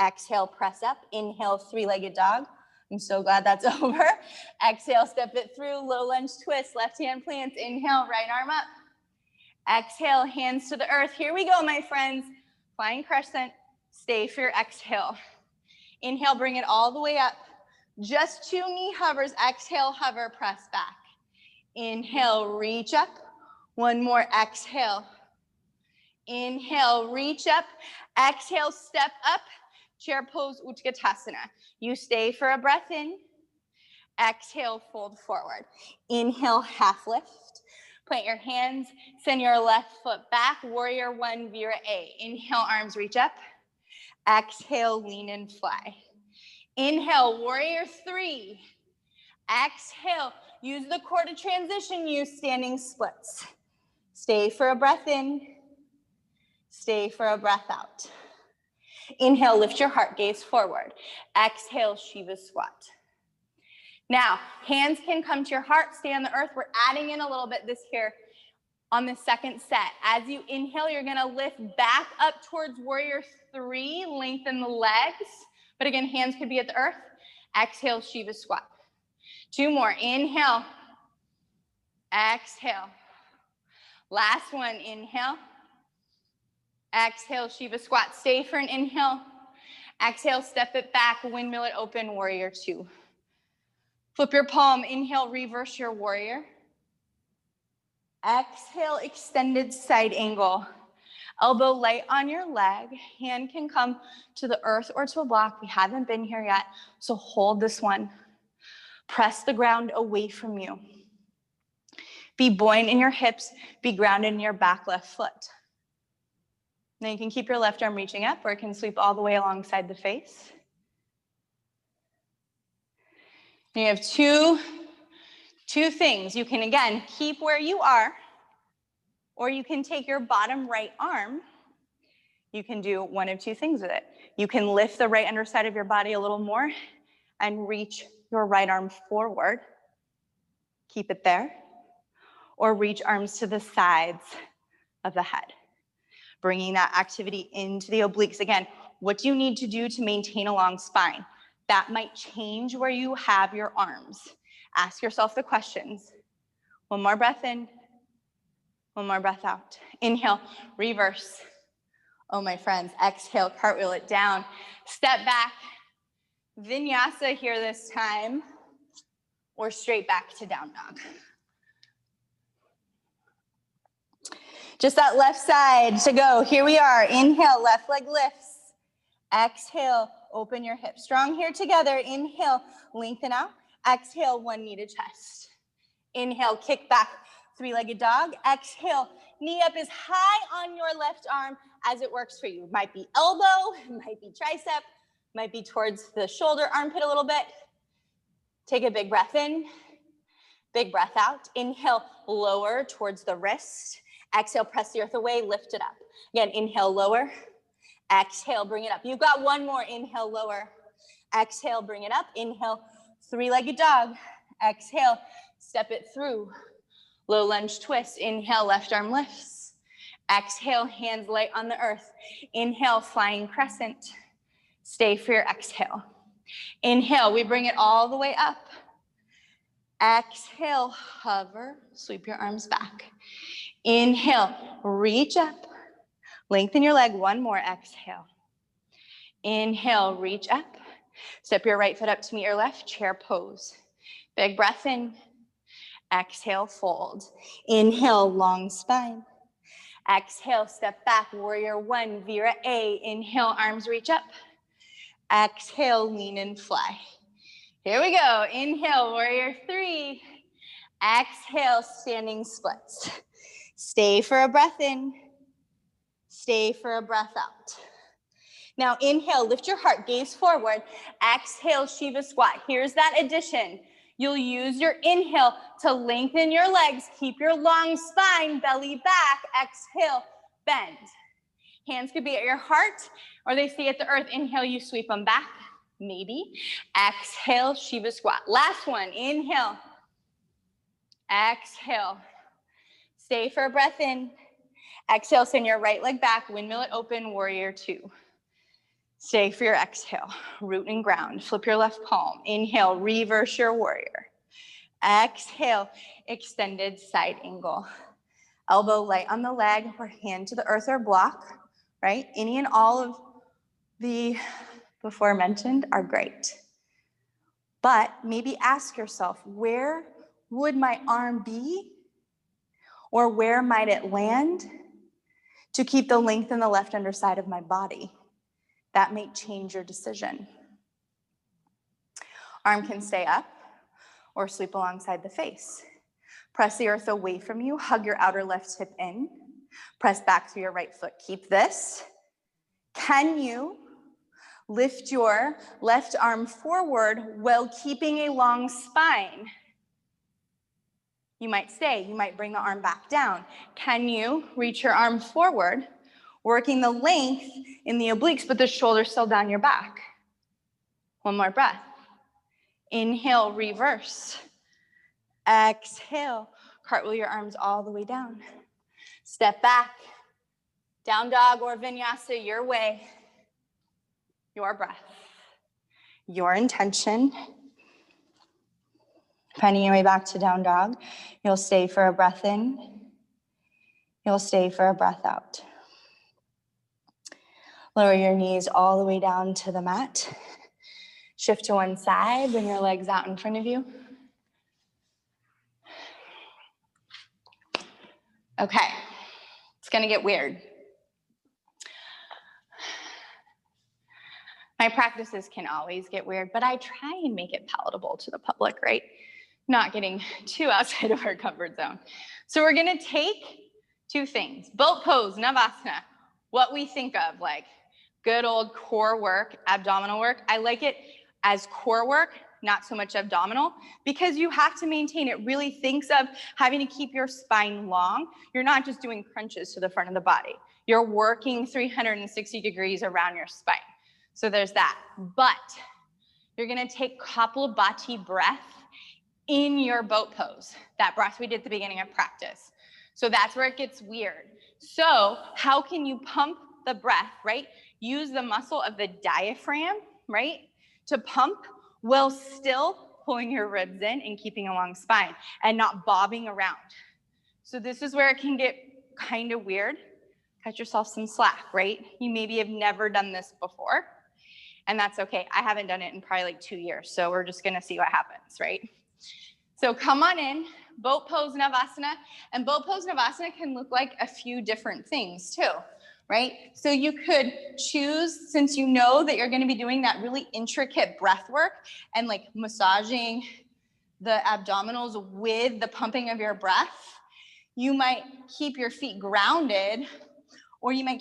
Exhale, press up. Inhale, 3-legged dog. I'm so glad that's over. Exhale, step it through. Low lunge twist. Left hand plants. Inhale, right arm up. Exhale, hands to the earth. Here we go, my friends. Flying crescent. Stay for your exhale. Inhale, bring it all the way up. Just 2 knee hovers. Exhale, hover, press back. Inhale, reach up. 1 more. Exhale. Inhale, reach up. Exhale, step up. Chair pose, Utkatasana. You stay for a breath in. Exhale, fold forward. Inhale, half lift. Plant your hands, send your left foot back. Warrior one, Vira A. Inhale, arms reach up. Exhale, lean and fly. Inhale, warrior three. Exhale, use the core to transition, use standing splits. Stay for a breath in. Stay for a breath out. Inhale, lift your heart, gaze forward. Exhale, Shiva squat. Now, hands can come to your heart, stay on the earth. We're adding in a little bit this here on the second set. As you inhale, you're gonna lift back up towards warrior three, lengthen the legs. But again, hands could be at the earth. Exhale, Shiva squat. Two more, inhale. Exhale. Last one, inhale. Exhale, Shiva squat. Stay for an inhale. Exhale, step it back, windmill it open, warrior two. Flip your palm, inhale, reverse your warrior. Exhale, extended side angle. Elbow light on your leg. Hand can come to the earth or to a block. We haven't been here yet, so hold this one. Press the ground away from you. Be buoyant in your hips. Be grounded in your back left foot. Now you can keep your left arm reaching up, or it can sweep all the way alongside the face. You have two things. You can, again, keep where you are, or you can take your bottom right arm. You can do one of two things with it. You can lift the right underside of your body a little more and reach your right arm forward. Keep it there. Or reach arms to the sides of the head. Bringing that activity into the obliques. Again, what do you need to do to maintain a long spine? That might change where you have your arms. Ask yourself the questions. One more breath in. One more breath out. Inhale, reverse. Oh, my friends, exhale, cartwheel it down. Step back. Vinyasa here this time. Or straight back to down dog. Just that left side to go. Here we are. Inhale, left leg lifts. Exhale, open your hips. Strong here together. Inhale, lengthen out. Exhale, one knee to chest. Inhale, kick back, three-legged dog. Exhale, knee up as high on your left arm as it works for you. It might be elbow, it might be tricep, might be towards the shoulder, armpit a little bit. Take a big breath in, big breath out. Inhale, lower towards the wrist. Exhale, press the earth away, lift it up. Again, inhale, lower. Exhale, bring it up. You've got one more. Inhale, lower. Exhale, bring it up. Inhale, three-legged dog. Exhale, step it through. Low lunge twist. Inhale, left arm lifts. Exhale, hands light on the earth. Inhale, flying crescent. Stay for your exhale. Inhale, we bring it all the way up. Exhale, hover, sweep your arms back. Inhale, reach up. Lengthen your leg, one more, exhale. Inhale, reach up. Step your right foot up to meet your left, chair pose. Big breath in. Exhale, fold. Inhale, long spine. Exhale, step back, warrior one, Vira A. Inhale, arms reach up. Exhale, lean and fly. Here we go. Inhale, warrior three. Exhale, standing splits. Stay for a breath in. Stay for a breath out. Now inhale, lift your heart, gaze forward. Exhale, Shiva squat. Here's that addition. You'll use your inhale to lengthen your legs. Keep your long spine, belly back. Exhale, bend. Hands could be at your heart or they stay at the earth. Inhale, you sweep them back, maybe. Exhale, Shiva squat. Last one, inhale. Exhale. Stay for a breath in. Exhale, send your right leg back, windmill it open, warrior two. Stay for your exhale, root and ground. Flip your left palm. Inhale, reverse your warrior. Exhale, extended side angle. Elbow light on the leg or hand to the earth or block, right? Any and all of the before mentioned are great. But maybe ask yourself, where would my arm be? Or where might it land to keep the length in the left underside of my body. That may change your decision. Arm can stay up or sweep alongside the face. Press the earth away from you, hug your outer left hip in, press back through your right foot. Keep this. Can you lift your left arm forward while keeping a long spine? You might stay, you might bring the arm back down. Can you reach your arm forward, working the length in the obliques, but the shoulder's still down your back? One more breath. Inhale, reverse. Exhale, cartwheel your arms all the way down. Step back, down dog or vinyasa, your way, your breath, your intention. Finding your way back to down dog. You'll stay for a breath in. You'll stay for a breath out. Lower your knees all the way down to the mat. Shift to one side, bring your legs out in front of you. Okay, it's gonna get weird. My practices can always get weird, but I try and make it palatable to the public, right? Not getting too outside of our comfort zone. So we're gonna take two things, boat pose, Navasana, what we think of like good old core work, abdominal work. I like it as core work, not so much abdominal, because you have to maintain it. Really thinks of having to keep your spine long. You're not just doing crunches to the front of the body. You're working 360 degrees around your spine. So there's that. But you're gonna take Kapalabhati breath in your boat pose, that breath we did at the beginning of practice. So that's where it gets weird. So how can you pump the breath, right? Use the muscle of the diaphragm, right? To pump while still pulling your ribs in and keeping a long spine and not bobbing around. So this is where it can get kind of weird. Cut yourself some slack, right? You maybe have never done this before, and that's okay. I haven't done it in probably like 2 years, so we're just gonna see what happens, right? So come on in, boat pose Navasana, and boat pose Navasana can look like a few different things too, right? So you could choose, since you know that you're gonna be doing that really intricate breath work and like massaging the abdominals with the pumping of your breath, you might keep your feet grounded, or you might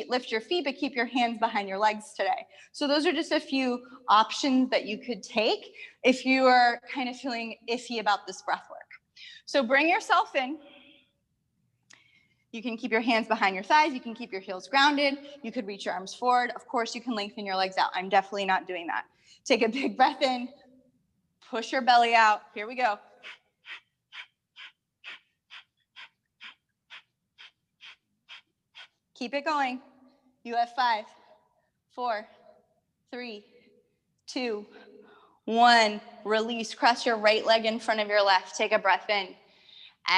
lift your feet, but keep your hands behind your legs today. So those are just a few options that you could take if you are kind of feeling iffy about this breath work. So bring yourself in. You can keep your hands behind your thighs. You can keep your heels grounded. You could reach your arms forward. Of course, you can lengthen your legs out. I'm definitely not doing that. Take a big breath in. Push your belly out. Here we go. Keep it going. You have 5, 4, 3, 2, 1. Release. Cross your right leg in front of your left. Take a breath in.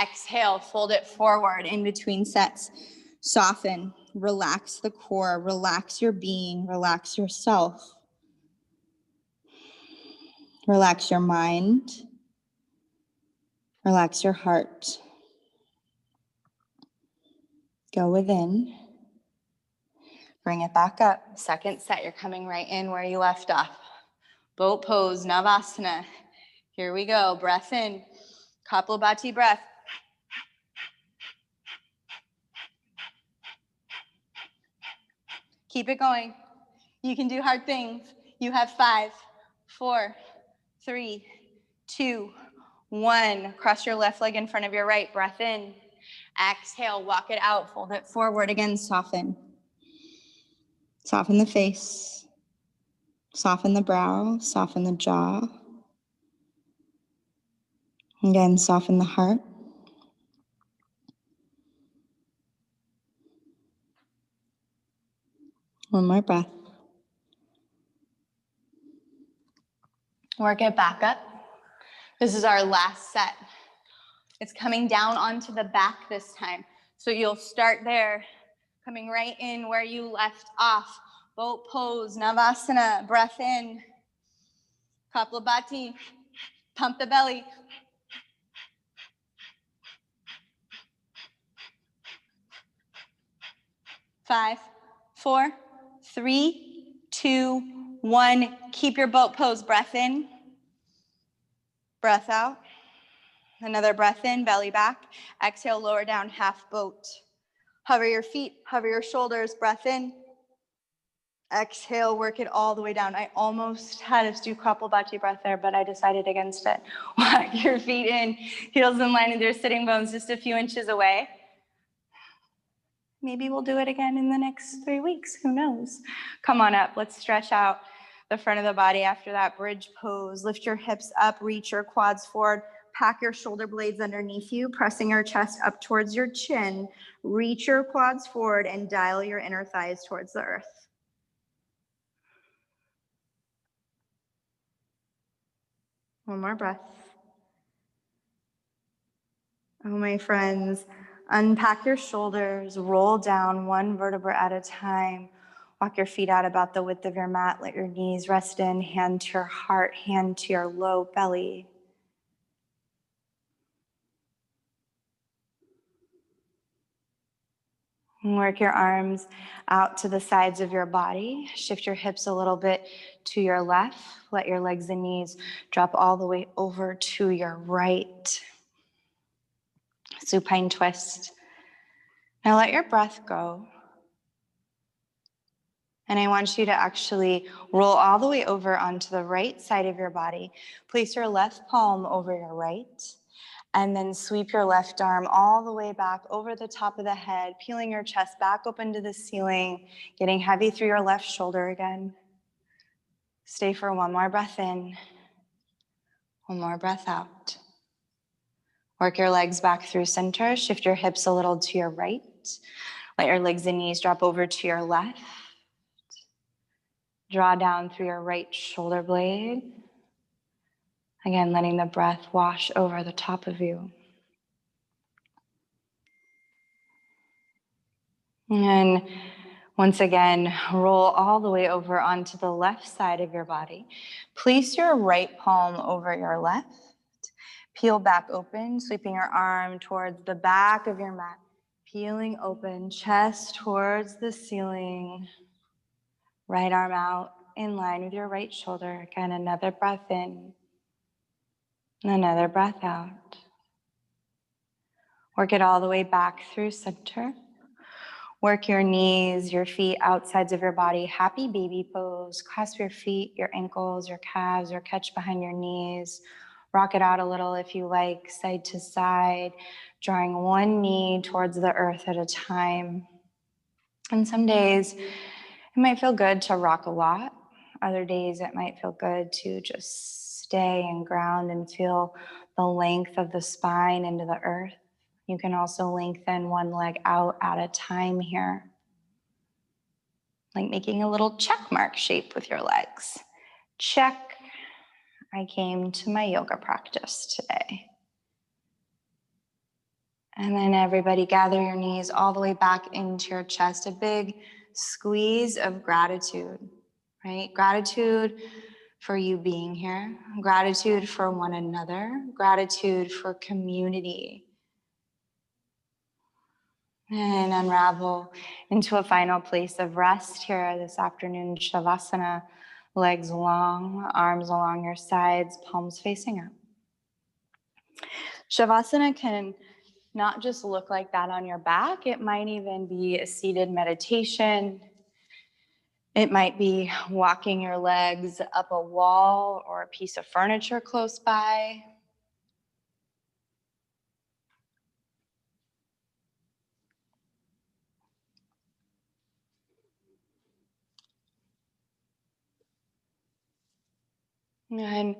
Exhale. Fold it forward in between sets. Soften. Relax the core. Relax your being. Relax yourself. Relax your mind. Relax your heart. Go within. Bring it back up. Second set, you're coming right in where you left off. Boat pose, Navasana. Here we go. Breath in. Kapalabhati breath. Keep it going. You can do hard things. You have 5, 4, 3, 2, 1. Cross your left leg in front of your right. Breath in. Exhale. Walk it out. Fold it forward. Again, soften. Soften the face. Soften the brow. Soften the jaw. Again, soften the heart. One more breath. Work it back up. This is our last set. It's coming down onto the back this time. So you'll start there, coming right in where you left off. Boat pose, Navasana, breath in. Kapalabhati, pump the belly. 5, 4, 3, 2, 1. Keep your boat pose. Breath in, breath out. Another breath in, belly back. Exhale, lower down, half boat. Hover your feet, hover your shoulders, breath in. Exhale, work it all the way down. I almost had us do Kapalbhati breath there, but I decided against it. Walk your feet in, heels in line with your sitting bones, just a few inches away. Maybe we'll do it again in the next 3 weeks, who knows? Come on up, let's stretch out the front of the body after that bridge pose. Lift your hips up, reach your quads forward, pack your shoulder blades underneath you, pressing your chest up towards your chin. Reach your quads forward and dial your inner thighs towards the earth. One more breath. Oh, my friends, unpack your shoulders, roll down one vertebra at a time. Walk your feet out about the width of your mat. Let your knees rest in, hand to your heart, hand to your low belly. And work your arms out to the sides of your body. Shift your hips a little bit to your left. Let your legs and knees drop all the way over to your right. Supine twist. Now let your breath go. And I want you to actually roll all the way over onto the right side of your body. Place your left palm over your right, and then sweep your left arm all the way back over the top of the head, peeling your chest back open to the ceiling, getting heavy through your left shoulder again. Stay for one more breath in, one more breath out. Work your legs back through center. Shift your hips a little to your right. Let your legs and knees drop over to your left. Draw down through your right shoulder blade. Again, letting the breath wash over the top of you. And once again, roll all the way over onto the left side of your body. Place your right palm over your left. Peel back open, sweeping your arm towards the back of your mat. Peeling open, chest towards the ceiling. Right arm out in line with your right shoulder. Again, another breath in. And another breath out. Work it all the way back through center. Work your knees, your feet, outsides of your body. Happy baby pose. Clasp your feet, your ankles, your calves, or catch behind your knees. Rock it out a little if you like, side to side, drawing one knee towards the earth at a time. And some days it might feel good to rock a lot. Other days it might feel good to just stay and ground and feel the length of the spine into the earth. You can also lengthen one leg out at a time here, like making a little check mark shape with your legs. Check, I came to my yoga practice today. And then everybody gather your knees all the way back into your chest, a big squeeze of gratitude, right? Gratitude for you being here, gratitude for one another, gratitude for community. And unravel into a final place of rest here this afternoon. Shavasana, legs long, arms along your sides, palms facing up. Shavasana can not just look like that on your back. It might even be a seated meditation. It might be walking your legs up a wall or a piece of furniture close by. And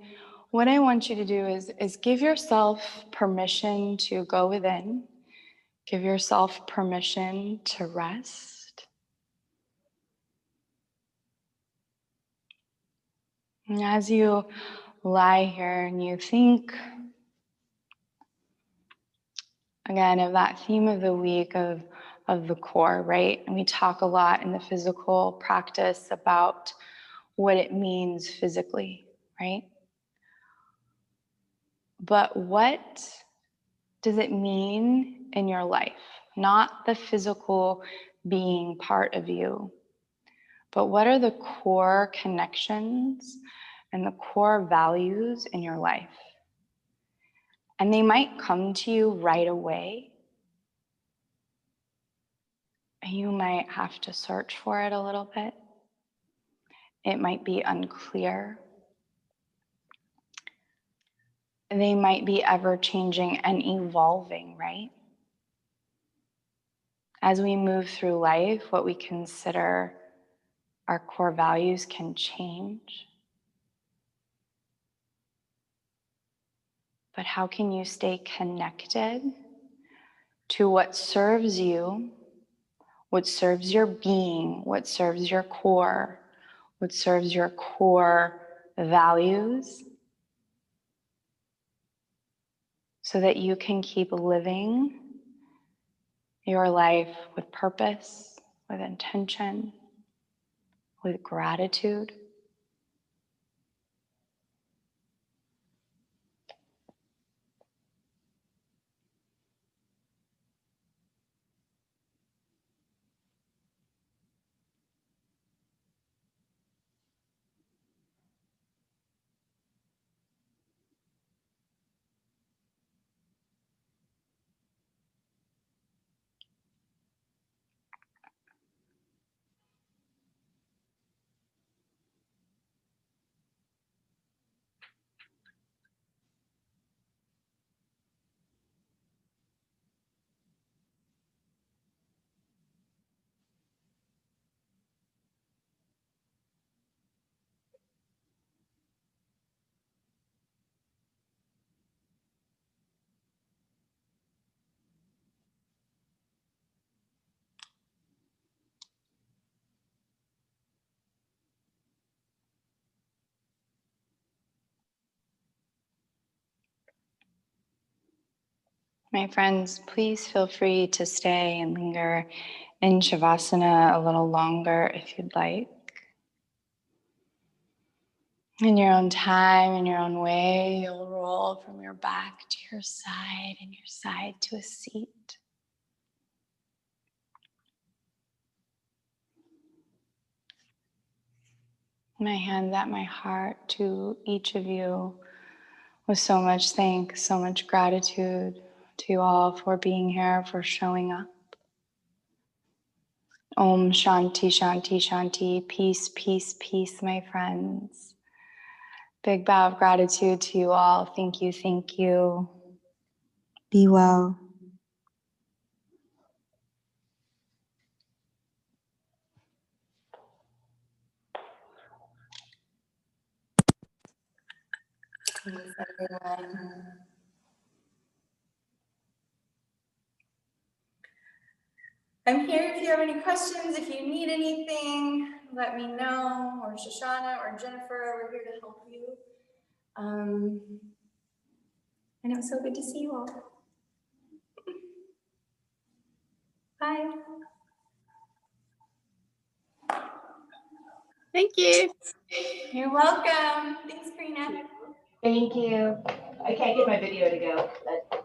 what I want you to do is give yourself permission to go within. Give yourself permission to rest. And as you lie here and you think, again, of that theme of the week of the core, right? And we talk a lot in the physical practice about what it means physically, right? But what does it mean in your life? Not the physical being part of you, but what are the core connections and the core values in your life? And they might come to you right away. And you might have to search for it a little bit. It might be unclear. They might be ever changing and evolving, right? As we move through life, what we consider our core values can change. But how can you stay connected to what serves you, what serves your being, what serves your core, what serves your core values, so that you can keep living your life with purpose, with intention, with gratitude? My friends, please feel free to stay and linger in Shavasana a little longer if you'd like. In your own time, in your own way, you'll roll from your back to your side and your side to a seat. My hands at my heart to each of you with so much thanks, so much gratitude to you all for being here, for showing up. Om Shanti, Shanti, Shanti. Peace, peace, peace, my friends. Big bow of gratitude to you all. Thank you, thank you. Be well. Thanks, everyone. I'm here if you have any questions. If you need anything, let me know. Or Shoshana or Jennifer, we're here to help you. And it was so good to see you all. Bye. Thank you. You're welcome. Thanks, Karina. Thank you. I can't get my video to go, but